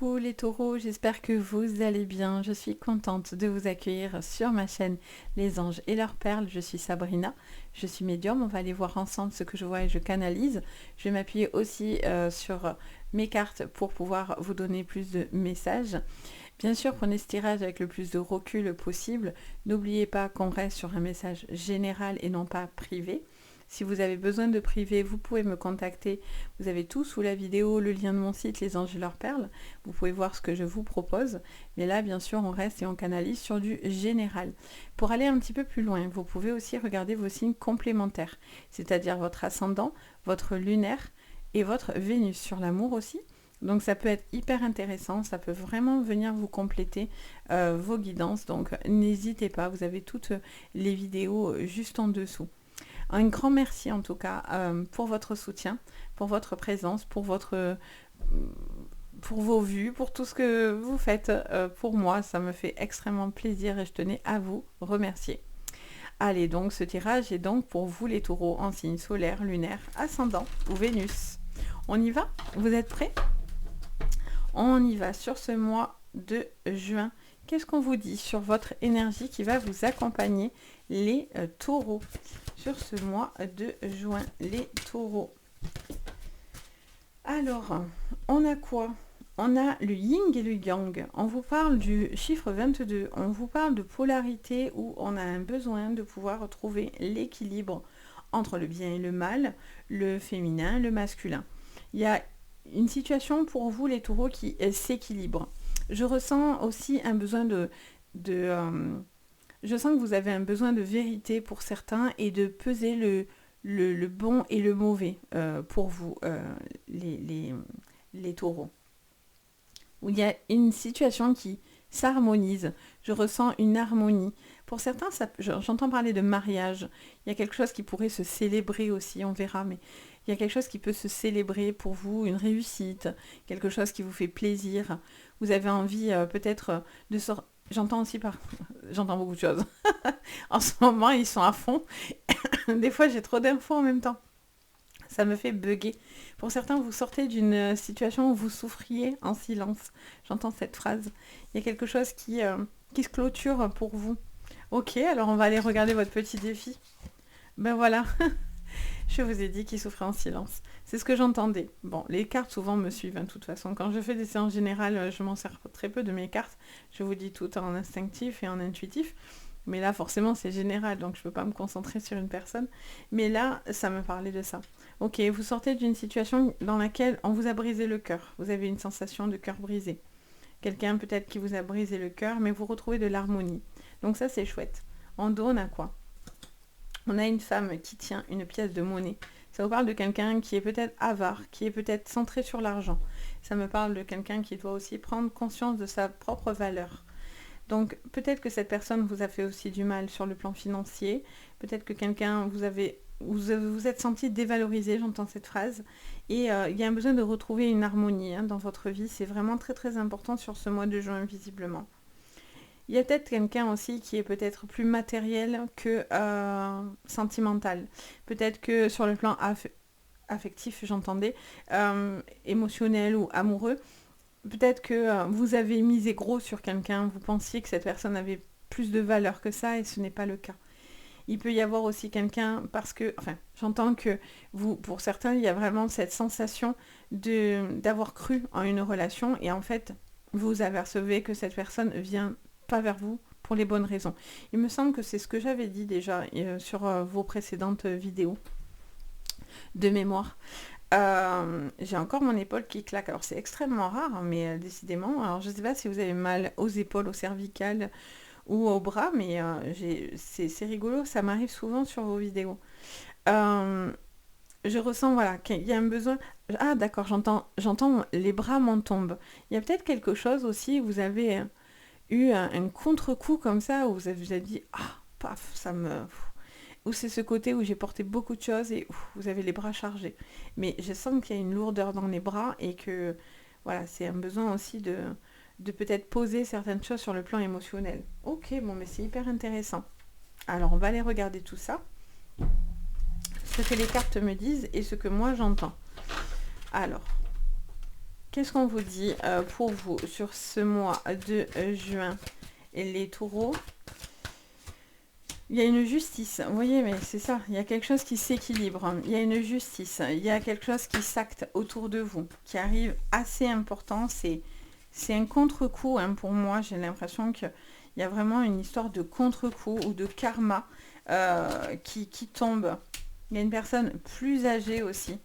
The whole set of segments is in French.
Coucou les taureaux, j'espère que vous allez bien. Je suis contente de vous accueillir sur ma chaîne Les Anges et leurs perles. Je suis Sabrina, je suis médium. On va aller voir ensemble ce que je vois et je canalise. Je vais m'appuyer aussi sur mes cartes pour pouvoir vous donner plus de messages. Bien sûr, prenez ce tirage avec le plus de recul possible. N'oubliez pas qu'on reste sur un message général et non pas privé. Si vous avez besoin de privé, vous pouvez me contacter. Vous avez tout sous la vidéo, le lien de mon site, Les Anges et leurs perles. Vous pouvez voir ce que je vous propose. Mais là, bien sûr, on reste et on canalise sur du général. Pour aller un petit peu plus loin, vous pouvez aussi regarder vos signes complémentaires, c'est-à-dire votre ascendant, votre lunaire et votre Vénus, sur l'amour aussi. Donc ça peut être hyper intéressant, ça peut vraiment venir vous compléter vos guidances. Donc n'hésitez pas, vous avez toutes les vidéos juste en dessous. Un grand merci en tout cas pour votre soutien, pour votre présence, pour vos vues, pour tout ce que vous faites pour moi. Ça me fait extrêmement plaisir et je tenais à vous remercier. Allez, donc ce tirage est donc pour vous les taureaux en signe solaire, lunaire, ascendant ou Vénus. On y va? Vous êtes prêts? On y va sur ce mois de juin. Qu'est-ce qu'on vous dit sur votre énergie qui va vous accompagner, les taureaux, sur ce mois de juin, les taureaux? Alors, on a quoi? On a le yin et le yang. On vous parle du chiffre 22. On vous parle de polarité où on a un besoin de pouvoir trouver l'équilibre entre le bien et le mal, le féminin, le masculin. Il y a une situation pour vous, les taureaux, qui s'équilibre. Je ressens aussi un besoin je sens que vous avez un besoin de vérité pour certains et de peser le bon et le mauvais pour vous, les taureaux. Où il y a une situation qui s'harmonise. Je ressens une harmonie. Pour certains, j'entends parler de mariage. Il y a quelque chose qui pourrait se célébrer aussi, on verra, mais il y a quelque chose qui peut se célébrer pour vous, une réussite, quelque chose qui vous fait plaisir. Vous avez envie peut-être de sortir. J'entends beaucoup de choses. En ce moment, ils sont à fond. Des fois, j'ai trop d'infos en même temps. Ça me fait bugger. Pour certains, vous sortez d'une situation où vous souffriez en silence. J'entends cette phrase. Il y a quelque chose qui se clôture pour vous. Ok, alors on va aller regarder votre petit défi. Ben voilà. Je vous ai dit qu'il souffrait en silence. C'est ce que j'entendais. Bon, les cartes souvent me suivent, hein, de toute façon. Quand je fais des séances générales, je m'en sers très peu de mes cartes. Je vous dis tout en instinctif et en intuitif. Mais là, forcément, c'est général, donc je ne peux pas me concentrer sur une personne. Mais là, ça me parlait de ça. Ok, vous sortez d'une situation dans laquelle on vous a brisé le cœur. Vous avez une sensation de cœur brisé. Quelqu'un peut-être qui vous a brisé le cœur, mais vous retrouvez de l'harmonie. Donc ça, c'est chouette. En dos, on a quoi? On a une femme qui tient une pièce de monnaie. Ça vous parle de quelqu'un qui est peut-être avare, qui est peut-être centré sur l'argent. Ça me parle de quelqu'un qui doit aussi prendre conscience de sa propre valeur. Donc peut-être que cette personne vous a fait aussi du mal sur le plan financier. Peut-être que quelqu'un vous êtes senti dévalorisé, j'entends cette phrase. Et il y a un besoin de retrouver une harmonie dans votre vie. C'est vraiment très très important sur ce mois de juin, visiblement. Il y a peut-être quelqu'un aussi qui est peut-être plus matériel que sentimental. Peut-être que sur le plan affectif, j'entendais, émotionnel ou amoureux, peut-être que vous avez misé gros sur quelqu'un, vous pensiez que cette personne avait plus de valeur que ça et ce n'est pas le cas. Il peut y avoir aussi quelqu'un parce que, j'entends que vous, pour certains, il y a vraiment cette sensation d'avoir cru en une relation et en fait, vous apercevez que cette personne vient pas vers vous pour les bonnes raisons. Il me semble que c'est ce que j'avais dit déjà sur vos précédentes vidéos de mémoire. J'ai encore mon épaule qui claque. Alors c'est extrêmement rare, mais décidément. Alors je ne sais pas si vous avez mal aux épaules, aux cervicales ou aux bras, mais c'est rigolo. Ça m'arrive souvent sur vos vidéos. Je ressens voilà qu'il y a un besoin. Ah d'accord, j'entends les bras m'en tombent. Il y a peut-être quelque chose aussi. Vous avez eu un contre-coup comme ça où vous avez dit ah paf ça me ou c'est ce côté où j'ai porté beaucoup de choses et vous avez les bras chargés, mais je sens qu'il y a une lourdeur dans les bras et que voilà, c'est un besoin aussi de peut-être poser certaines choses sur le plan émotionnel. Ok, bon, mais c'est hyper intéressant. Alors on va aller regarder tout ça, ce que les cartes me disent et ce que moi j'entends. Alors, Qu'est-ce qu'on vous dit pour vous sur ce mois de juin? Et les taureaux, il y a une justice, vous voyez, mais c'est ça, il y a quelque chose qui s'équilibre, il y a une justice, il y a quelque chose qui s'acte autour de vous, qui arrive assez important, c'est un contre-coup, hein, pour moi, j'ai l'impression qu'il y a vraiment une histoire de contre-coup ou de karma qui tombe. Il y a une personne plus âgée aussi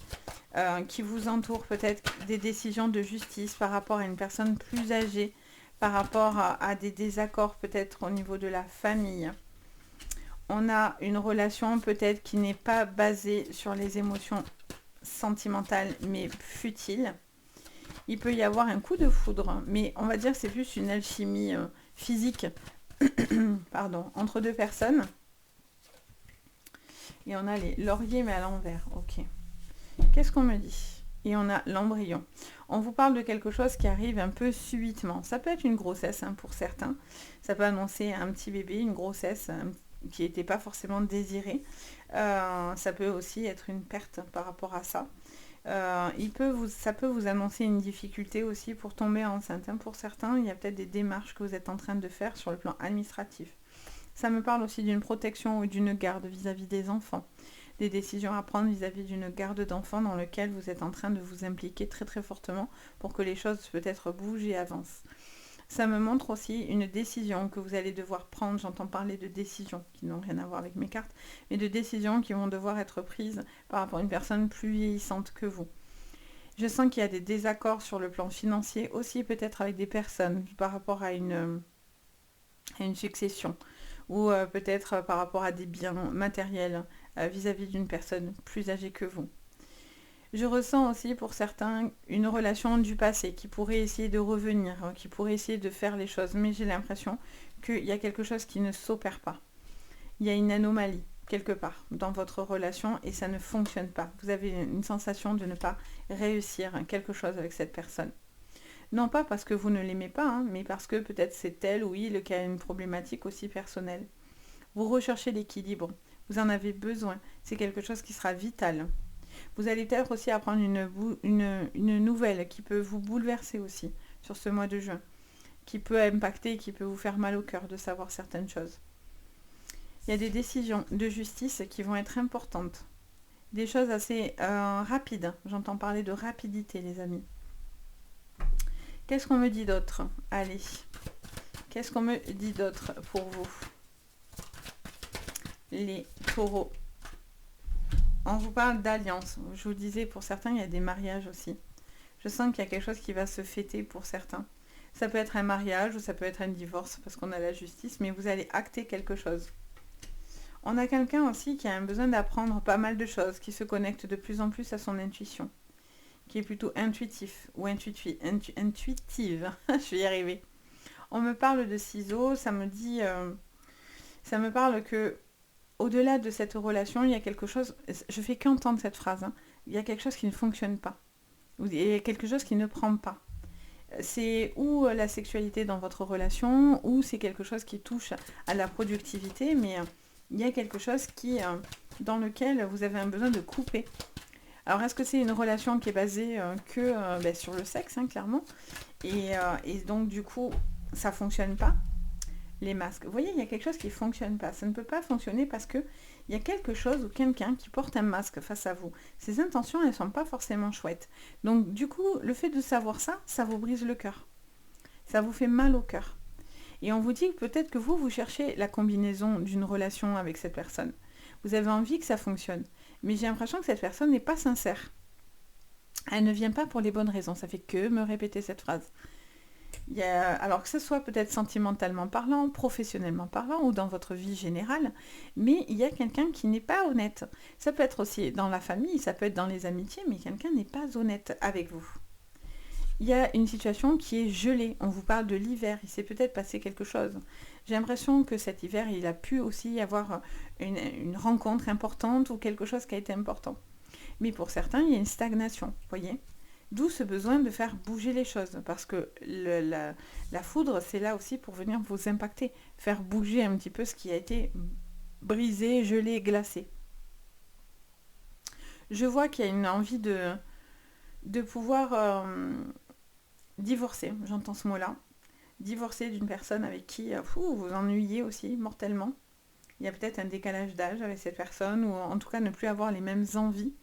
qui vous entoure, peut-être des décisions de justice par rapport à une personne plus âgée, par rapport à des désaccords peut-être au niveau de la famille. On a une relation peut-être qui n'est pas basée sur les émotions sentimentales, mais futiles. Il peut y avoir un coup de foudre, mais on va dire que c'est plus une alchimie physique pardon, entre deux personnes. Et on a les lauriers, mais à l'envers. Ok. Qu'est-ce qu'on me dit? Et on a l'embryon. On vous parle de quelque chose qui arrive un peu subitement. Ça peut être une grossesse, hein, pour certains. Ça peut annoncer un petit bébé, une grossesse qui n'était pas forcément désirée. Ça peut aussi être une perte par rapport à ça. Ça peut vous annoncer une difficulté aussi pour tomber enceinte, hein. Pour certains, il y a peut-être des démarches que vous êtes en train de faire sur le plan administratif. Ça me parle aussi d'une protection ou d'une garde vis-à-vis des enfants. Des décisions à prendre vis-à-vis d'une garde d'enfants dans lequel vous êtes en train de vous impliquer très très fortement pour que les choses peut-être bougent et avancent. Ça me montre aussi une décision que vous allez devoir prendre. J'entends parler de décisions qui n'ont rien à voir avec mes cartes, mais de décisions qui vont devoir être prises par rapport à une personne plus vieillissante que vous. Je sens qu'il y a des désaccords sur le plan financier, aussi peut-être avec des personnes par rapport à une succession, ou peut-être par rapport à des biens matériels vis-à-vis d'une personne plus âgée que vous. Je ressens aussi pour certains une relation du passé qui pourrait essayer de revenir, qui pourrait essayer de faire les choses, mais j'ai l'impression qu'il y a quelque chose qui ne s'opère pas. Il y a une anomalie quelque part dans votre relation et ça ne fonctionne pas. Vous avez une sensation de ne pas réussir quelque chose avec cette personne. Non pas parce que vous ne l'aimez pas, hein, mais parce que peut-être c'est elle ou il qui a une problématique aussi personnelle. Vous recherchez l'équilibre, vous en avez besoin, c'est quelque chose qui sera vital. Vous allez peut-être aussi apprendre une nouvelle qui peut vous bouleverser aussi sur ce mois de juin, qui peut impacter, qui peut vous faire mal au cœur de savoir certaines choses. Il y a des décisions de justice qui vont être importantes. Des choses assez rapides. J'entends parler de rapidité, les amis. Qu'est-ce qu'on me dit d'autre? Allez. Qu'est-ce qu'on me dit d'autre pour vous? Les taureaux. On vous parle d'alliance. Je vous disais, pour certains, il y a des mariages aussi. Je sens qu'il y a quelque chose qui va se fêter pour certains. Ça peut être un mariage ou ça peut être un divorce parce qu'on a la justice, mais vous allez acter quelque chose. On a quelqu'un aussi qui a un besoin d'apprendre pas mal de choses, qui se connecte de plus en plus à son intuition, qui est plutôt intuitif ou intuitive. Je vais y arriver. On me parle de ciseaux, ça me parle que au-delà de cette relation, il y a quelque chose, je fais qu'entendre cette phrase, hein, il y a quelque chose qui ne fonctionne pas, il y a quelque chose qui ne prend pas. C'est ou la sexualité dans votre relation, ou c'est quelque chose qui touche à la productivité, mais il y a quelque chose dans lequel vous avez un besoin de couper. Alors, est-ce que c'est une relation qui est basée sur le sexe, hein, clairement, et donc, du coup, ça ne fonctionne pas? Les masques. Vous voyez, il y a quelque chose qui ne fonctionne pas. Ça ne peut pas fonctionner parce qu'il y a quelque chose ou quelqu'un qui porte un masque face à vous. Ses intentions, elles ne sont pas forcément chouettes. Donc, du coup, le fait de savoir ça, ça vous brise le cœur. Ça vous fait mal au cœur. Et on vous dit peut-être que vous cherchez la combinaison d'une relation avec cette personne. Vous avez envie que ça fonctionne. Mais j'ai l'impression que cette personne n'est pas sincère. Elle ne vient pas pour les bonnes raisons. Ça fait que me répéter cette phrase. Alors que ce soit peut-être sentimentalement parlant, professionnellement parlant ou dans votre vie générale, mais il y a quelqu'un qui n'est pas honnête. Ça peut être aussi dans la famille, ça peut être dans les amitiés, mais quelqu'un n'est pas honnête avec vous. Il y a une situation qui est gelée. On vous parle de l'hiver, il s'est peut-être passé quelque chose. J'ai l'impression que cet hiver, il a pu aussi y avoir une rencontre importante ou quelque chose qui a été important. Mais pour certains, il y a une stagnation, vous voyez ? D'où ce besoin de faire bouger les choses, parce que la foudre, c'est là aussi pour venir vous impacter, faire bouger un petit peu ce qui a été brisé, gelé, glacé. Je vois qu'il y a une envie de pouvoir divorcer, j'entends ce mot-là. Divorcer d'une personne avec qui vous vous ennuyez aussi mortellement. Il y a peut-être un décalage d'âge avec cette personne, ou en tout cas ne plus avoir les mêmes envies,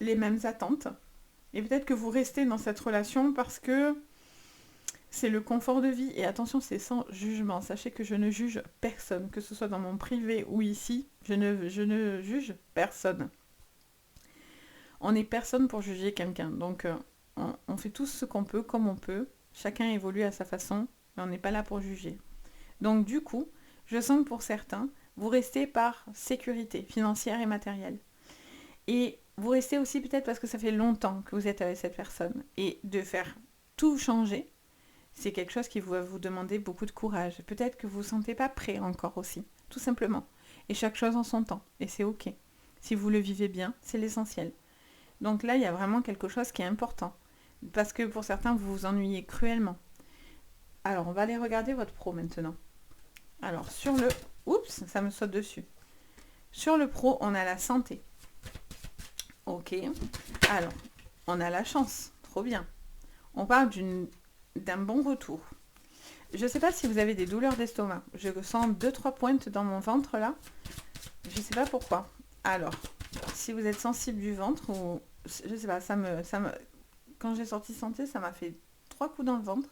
les mêmes attentes. Et peut-être que vous restez dans cette relation parce que c'est le confort de vie. Et attention, c'est sans jugement. Sachez que je ne juge personne, que ce soit dans mon privé ou ici. Je ne juge personne. On n'est personne pour juger quelqu'un. Donc, on fait tous ce qu'on peut, comme on peut. Chacun évolue à sa façon, mais on n'est pas là pour juger. Donc, du coup, je sens que pour certains, vous restez par sécurité financière et matérielle. Et vous restez aussi peut-être parce que ça fait longtemps que vous êtes avec cette personne. Et de faire tout changer, c'est quelque chose qui va vous demander beaucoup de courage. Peut-être que vous ne vous sentez pas prêt encore aussi, tout simplement. Et chaque chose en son temps, et c'est ok. Si vous le vivez bien, c'est l'essentiel. Donc là, il y a vraiment quelque chose qui est important. Parce que pour certains, vous vous ennuyez cruellement. Alors, on va aller regarder votre pro maintenant. Alors, sur le... Oups, ça me saute dessus. Sur le pro, on a la santé. Ok. Alors, on a la chance. Trop bien. On parle d'un bon retour. Je ne sais pas si vous avez des douleurs d'estomac. Je sens 2-3 pointes dans mon ventre là. Je ne sais pas pourquoi. Alors, si vous êtes sensible du ventre ou... Je ne sais pas, quand j'ai sorti santé, ça m'a fait 3 coups dans le ventre.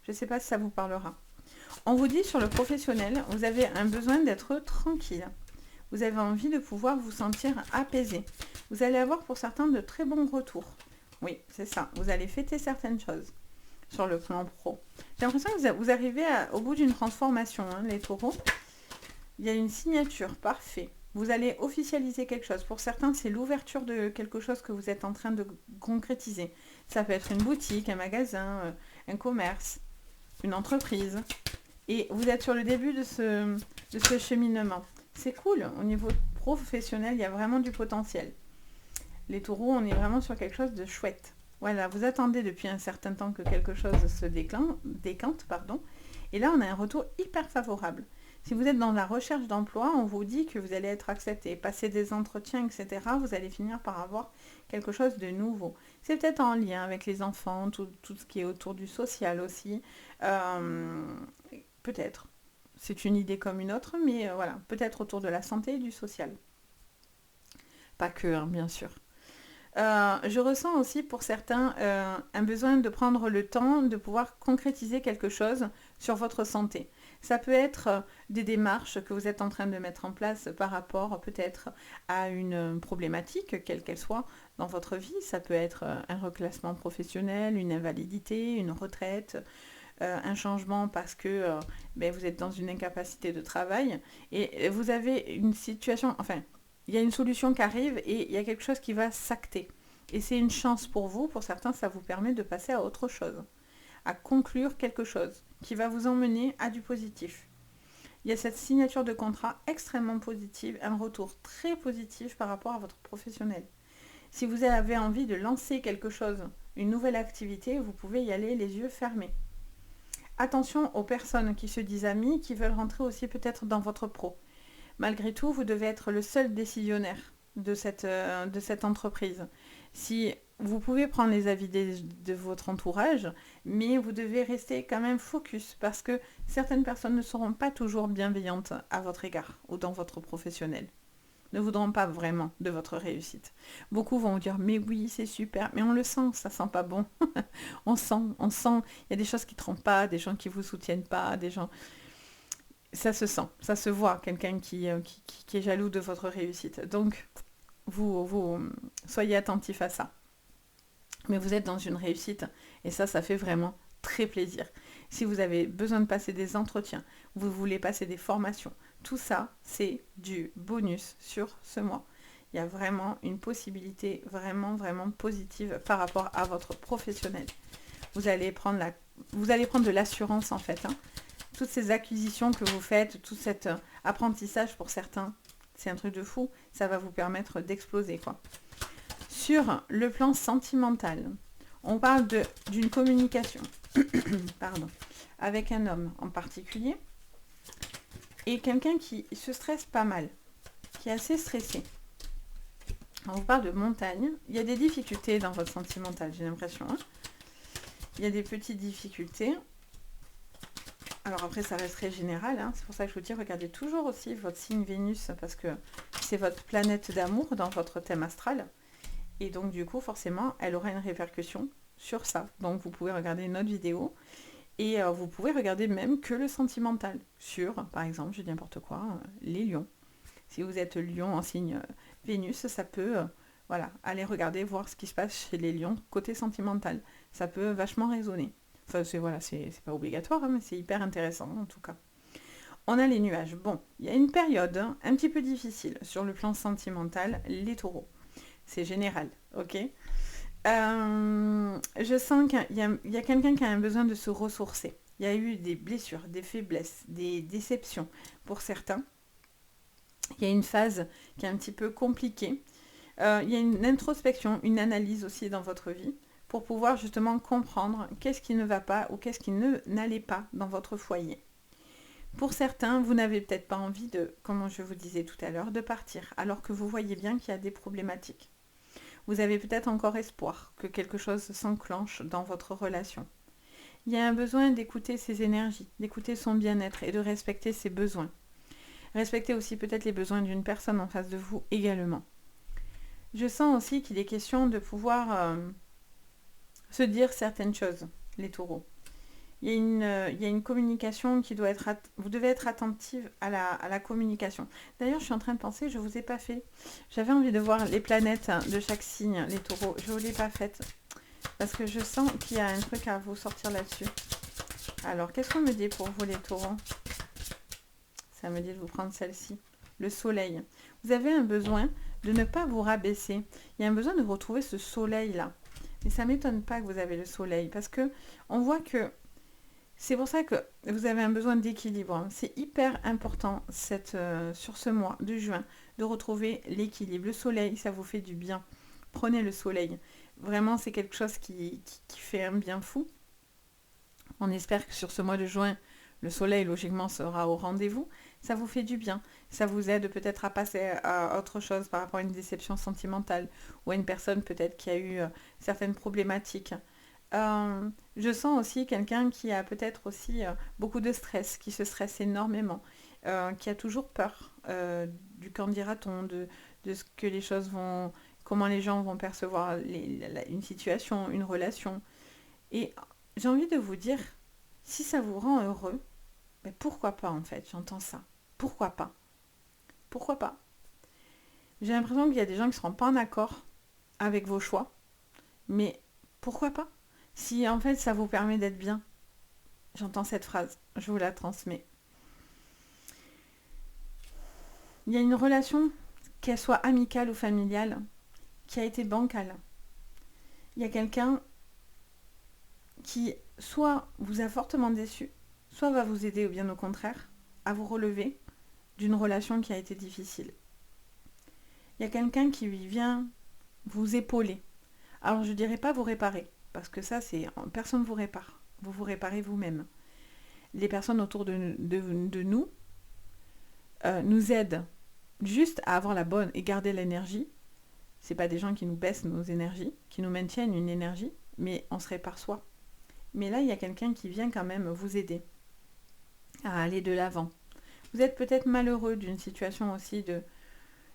Je ne sais pas si ça vous parlera. On vous dit sur le professionnel, vous avez un besoin d'être tranquille. Vous avez envie de pouvoir vous sentir apaisé. Vous allez avoir pour certains de très bons retours. Oui, c'est ça. Vous allez fêter certaines choses sur le plan pro. J'ai l'impression que vous arrivez au bout d'une transformation, hein, les taureaux. Il y a une signature, parfait. Vous allez officialiser quelque chose. Pour certains, c'est l'ouverture de quelque chose que vous êtes en train de concrétiser. Ça peut être une boutique, un magasin, un commerce, une entreprise. Et vous êtes sur le début de ce cheminement. C'est cool. Au niveau professionnel, il y a vraiment du potentiel. Les taureaux, on est vraiment sur quelque chose de chouette. Voilà, vous attendez depuis un certain temps que quelque chose se décante, et là, on a un retour hyper favorable. Si vous êtes dans la recherche d'emploi, on vous dit que vous allez être accepté, passer des entretiens, etc. Vous allez finir par avoir quelque chose de nouveau. C'est peut-être en lien avec les enfants, tout ce qui est autour du social aussi. Peut-être. C'est une idée comme une autre, mais voilà, peut-être autour de la santé et du social. Pas que, hein, bien sûr. Je ressens aussi pour certains un besoin de prendre le temps de pouvoir concrétiser quelque chose sur votre santé. Ça peut être des démarches que vous êtes en train de mettre en place par rapport peut-être à une problématique, quelle qu'elle soit, dans votre vie. Ça peut être un reclassement professionnel, une invalidité, une retraite, un changement parce que vous êtes dans une incapacité de travail et vous avez une situation... Enfin, il y a une solution qui arrive et il y a quelque chose qui va s'acter. Et c'est une chance pour vous. Pour certains, ça vous permet de passer à autre chose, à conclure quelque chose qui va vous emmener à du positif. Il y a cette signature de contrat extrêmement positive, un retour très positif par rapport à votre professionnel. Si vous avez envie de lancer quelque chose, une nouvelle activité, vous pouvez y aller les yeux fermés. Attention aux personnes qui se disent amies, qui veulent rentrer aussi peut-être dans votre pro. Malgré tout, vous devez être le seul décisionnaire de cette entreprise. Si vous pouvez prendre les avis de votre entourage, mais vous devez rester quand même focus parce que certaines personnes ne seront pas toujours bienveillantes à votre égard ou dans votre professionnel. Ne voudront pas vraiment de votre réussite. Beaucoup vont vous dire mais oui c'est super, mais on le sent, ça sent pas bon. on sent, il y a des choses qui ne trompent pas, des gens qui vous soutiennent pas, des gens... Ça se sent, ça se voit, quelqu'un qui est jaloux de votre réussite. Donc, vous soyez attentif à ça. Mais vous êtes dans une réussite et ça fait vraiment très plaisir. Si vous avez besoin de passer des entretiens, vous voulez passer des formations, tout ça, c'est du bonus sur ce mois. Il y a vraiment une possibilité vraiment, vraiment positive par rapport à votre professionnel. Vous allez prendre de l'assurance en fait, hein. Toutes ces acquisitions que vous faites, tout cet apprentissage pour certains, c'est un truc de fou, ça va vous permettre d'exploser, quoi. Sur le plan sentimental, on parle d'une communication avec un homme en particulier et quelqu'un qui se stresse pas mal, qui est assez stressé. On vous parle de montagne, il y a des difficultés dans votre sentimental, j'ai l'impression, hein. il y a des petites difficultés. Alors après, ça reste très général, hein. C'est pour ça que je vous dis, regardez toujours aussi votre signe Vénus, parce que c'est votre planète d'amour dans votre thème astral. Et donc, du coup, forcément, elle aura une répercussion sur ça. Donc, vous pouvez regarder une autre vidéo. Et vous pouvez regarder même que le sentimental. Sur, par exemple, je dis n'importe quoi, les lions. Si vous êtes lion en signe Vénus, ça peut... voilà, aller regarder, voir ce qui se passe chez les lions côté sentimental. Ça peut vachement résonner. Enfin, c'est pas obligatoire, hein, mais c'est hyper intéressant en tout cas. On a les nuages. Bon, il y a une période un petit peu difficile sur le plan sentimental, les taureaux. C'est général, ok. Je sens qu'il y a quelqu'un qui a un besoin de se ressourcer. Il y a eu des blessures, des faiblesses, des déceptions pour certains. Il y a une phase qui est un petit peu compliquée. Il y a une introspection, une analyse aussi dans votre vie pour pouvoir justement comprendre qu'est-ce qui ne va pas ou qu'est-ce qui n'allait pas dans votre foyer. Pour certains, vous n'avez peut-être pas envie de, comme je vous disais tout à l'heure, de partir, alors que vous voyez bien qu'il y a des problématiques. Vous avez peut-être encore espoir que quelque chose s'enclenche dans votre relation. Il y a un besoin d'écouter ses énergies, d'écouter son bien-être et de respecter ses besoins. Respectez aussi peut-être les besoins d'une personne en face de vous également. Je sens aussi qu'il est question de pouvoir se dire certaines choses, les taureaux. Il y a une communication qui doit être... Vous devez être attentive à la communication. D'ailleurs, je suis en train de penser, je ne vous ai pas fait. J'avais envie de voir les planètes de chaque signe, les taureaux. Je ne vous l'ai pas faite. Parce que je sens qu'il y a un truc à vous sortir là-dessus. Alors, qu'est-ce qu'on me dit pour vous, les taureaux? Ça me dit de vous prendre celle-ci. Le soleil. Vous avez un besoin de ne pas vous rabaisser. Il y a un besoin de retrouver ce soleil-là. Mais ça ne m'étonne pas que vous avez le soleil. Parce que on voit que c'est pour ça que vous avez un besoin d'équilibre. C'est hyper important sur ce mois de juin de retrouver l'équilibre. Le soleil, ça vous fait du bien. Prenez le soleil. Vraiment, c'est quelque chose qui fait un bien fou. On espère que sur ce mois de juin, le soleil, logiquement, sera au rendez-vous. Ça vous fait du bien. Ça vous aide peut-être à passer à autre chose par rapport à une déception sentimentale ou à une personne peut-être qui a eu certaines problématiques. Je sens aussi quelqu'un qui a peut-être aussi beaucoup de stress, qui se stresse énormément, qui a toujours peur du qu'en dira-t-on, de ce que les choses vont, comment les gens vont percevoir une situation, une relation. Et j'ai envie de vous dire, si ça vous rend heureux, mais pourquoi pas en fait, j'entends ça. Pourquoi pas? Pourquoi pas? J'ai l'impression qu'il y a des gens qui ne seront pas en accord avec vos choix, mais pourquoi pas? Si en fait ça vous permet d'être bien, j'entends cette phrase, je vous la transmets. Il y a une relation, qu'elle soit amicale ou familiale, qui a été bancale. Il y a quelqu'un qui soit vous a fortement déçu, soit va vous aider, ou bien au contraire, à vous relever d'une relation qui a été difficile. Il y a quelqu'un qui vient vous épauler. Alors je ne dirais pas vous réparer, parce que ça, personne ne vous répare. Vous vous réparez vous-même. Les personnes autour de nous nous aident juste à avoir la bonne et garder l'énergie. Ce n'est pas des gens qui nous baissent nos énergies, qui nous maintiennent une énergie, mais on se répare soi. Mais là, il y a quelqu'un qui vient quand même vous aider à aller de l'avant. Vous êtes peut-être malheureux d'une situation aussi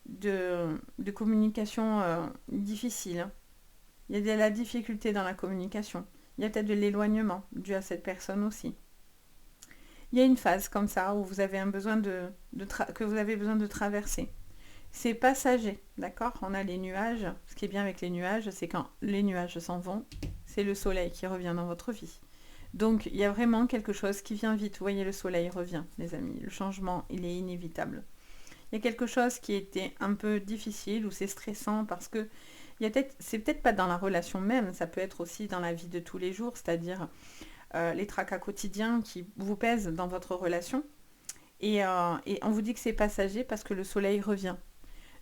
de communication difficile. Il y a de la difficulté dans la communication. Il y a peut-être de l'éloignement dû à cette personne aussi. Il y a une phase comme ça où vous avez un besoin que vous avez besoin de traverser. C'est passager, d'accord? On a les nuages. Ce qui est bien avec les nuages, c'est quand les nuages s'en vont, c'est le soleil qui revient dans votre vie. Donc, il y a vraiment quelque chose qui vient vite. Vous voyez, le soleil revient, les amis. Le changement, il est inévitable. Il y a quelque chose qui était un peu difficile ou c'est stressant parce que c'est peut-être pas dans la relation même, ça peut être aussi dans la vie de tous les jours, c'est-à-dire les tracas quotidiens qui vous pèsent dans votre relation. Et on vous dit que c'est passager parce que le soleil revient.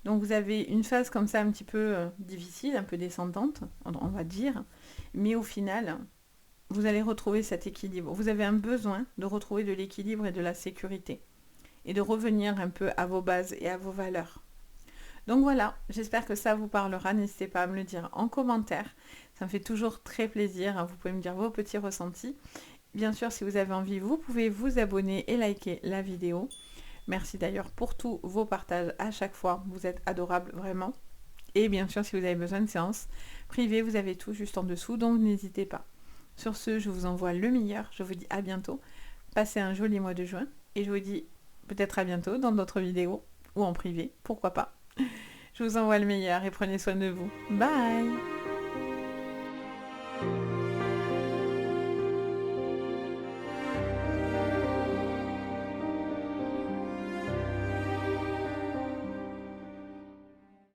Donc vous avez une phase comme ça un petit peu difficile, un peu descendante, on va dire. Mais au final, vous allez retrouver cet équilibre. Vous avez un besoin de retrouver de l'équilibre et de la sécurité. Et de revenir un peu à vos bases et à vos valeurs. Donc voilà, j'espère que ça vous parlera. N'hésitez pas à me le dire en commentaire. Ça me fait toujours très plaisir, hein. Vous pouvez me dire vos petits ressentis. Bien sûr, si vous avez envie, vous pouvez vous abonner et liker la vidéo. Merci d'ailleurs pour tous vos partages à chaque fois. Vous êtes adorables, vraiment. Et bien sûr, si vous avez besoin de séances privées, vous avez tout juste en dessous, donc n'hésitez pas. Sur ce, je vous envoie le meilleur. Je vous dis à bientôt. Passez un joli mois de juin. Et je vous dis peut-être à bientôt dans d'autres vidéos ou en privé, pourquoi pas. Je vous envoie le meilleur et prenez soin de vous. Bye!